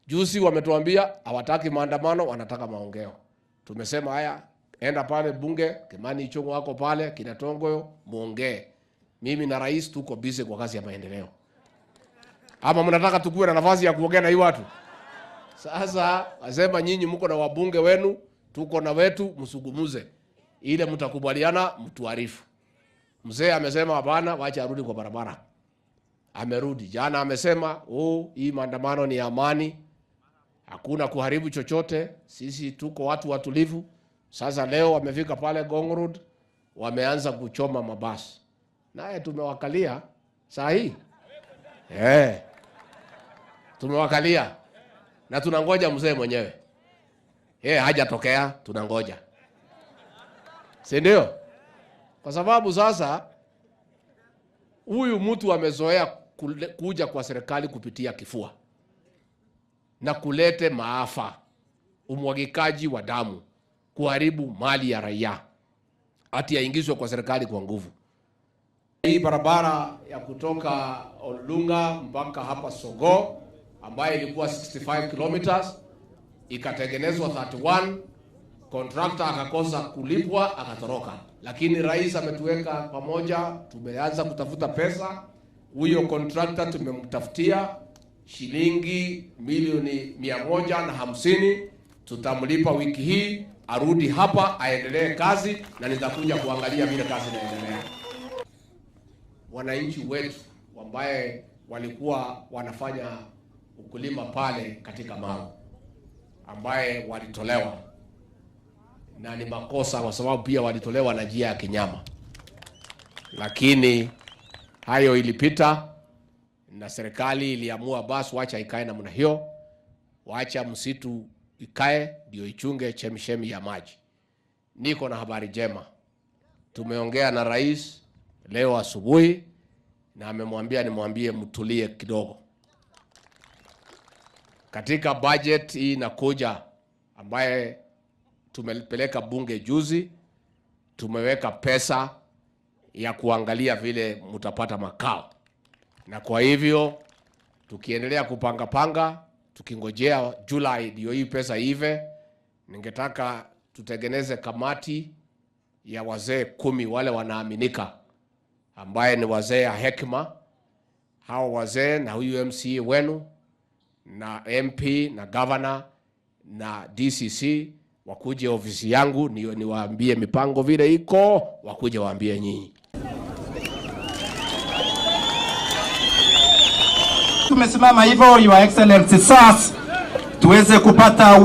Juzi wametuambia hawataki maandamano, wanataka maongeo. Tumesema haya, enda pale bunge, Kimani Ichung'wa wako pale, Kinatongo, muongee. Mimi na rais tuko busy kwa kazi ya maendeleo. Ama mnataka tukue na nafasi ya kuongea na hii watu? Sasa wasema nyinyi mko na wabunge wenu, tuko na wetu, msugumuze. Ile mtakubaliana mtuarifu. Mzee amesema hapana, wacha arudi kwa barabara. Amerudi. Jana amesema, hii maandamano ni amani. Hakuna kuharibu chochote. Sisi tuko watu watulivu. Sasa leo wamefika pale Gong Road, wameanza kuchoma mabasi. Naye tumewakalia saa hii. Tumewakalia. Na tunangoja mzee mwenyewe. Hajatokea, tunangoja. Si ndio? Kwa sababu sasa huyu mtu amezoea kuja kwa serikali kupitia kifua na kulete maafa, umwagikaji wa damu, kuharibu mali ya raia, ati aingizwe kwa serikali kwa nguvu. Hii barabara ya kutoka Olunga mpaka hapa Sogo ambayo ilikuwa 65 kilometers ikatengenezwa 31, contractor akakosa kulipwa akatoroka. Lakini rais ametuweka pamoja, tumeanza kutafuta pesa. Huyo contractor tumemtafutia shilingi milioni 150, tutamlipa wiki hii, arudi hapa aendelee kazi na nitakuja kuangalia vile kazi inaendelea. Wananchi wetu ambaye walikuwa wanafanya ukulima pale katika Mau ambaye walitolewa, na ni makosa kwa sababu pia walitolewa na njia ya kinyama, lakini hayo ilipita na serikali iliamua basi wacha ikae namna hiyo, wacha msitu ikae ndio ichunge chemchemi ya maji. Niko na habari njema, tumeongea na rais leo asubuhi na amemwambia nimwambie mtulie kidogo. Katika budget hii inakuja ambaye tumepeleka bunge juzi, tumeweka pesa ya kuangalia vile mtapata makao. Na kwa hivyo tukiendelea kupanga, tukingojea Julai ndio hii pesa ive, ningetaka tutengeneze kamati ya wazee 10 wale wanaaminika, ambaye ni wazee ya hekima. Hao wazee na huyu MCA wenu na MP na governor na DCC wakuje ofisi yangu niwaambie mipango vile iko, wakuje waambie nyinyi. Tumesimama hivyo Your Excellency sasa tuweze kupata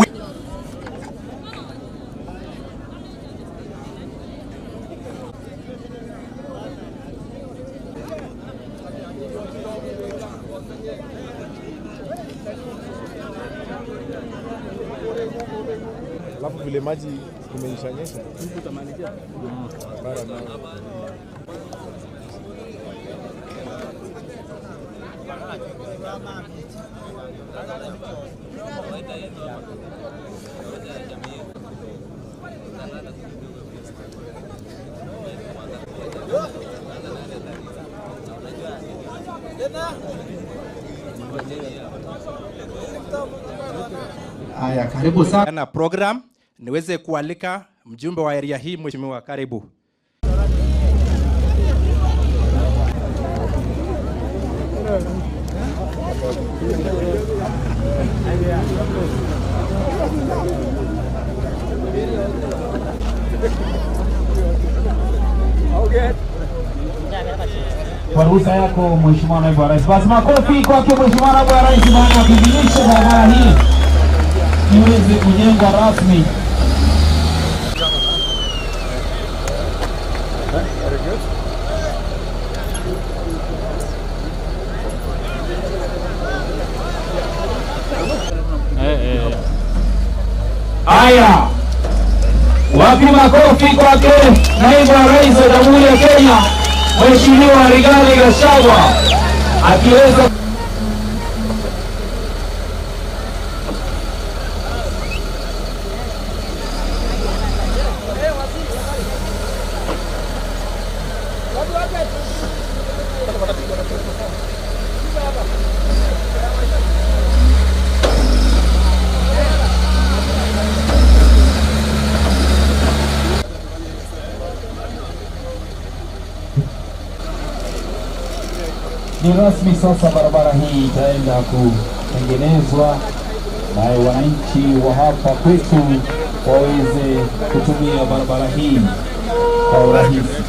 alafu vile maji imeishanyesha bara na haya, karibu sana program. Niweze kualika mjumbe wa area hii, mheshimiwa, karibu. Kwa ruhusa yako mheshimiwa naibu wa rais, basi makofi kwake mheshimiwa naibu wa rais baada ya kuidhinisha barabara hii iweze kujengwa rasmi. Haya, wapi makofi kwake naibu wa rais wa Jamhuri ya Kenya Mheshimiwa Rigathi Gachagua akiweza Ni rasmi sasa, barabara hii itaenda kutengenezwa naye wananchi wa hapa kwetu waweze kutumia barabara hii kwa urahisi.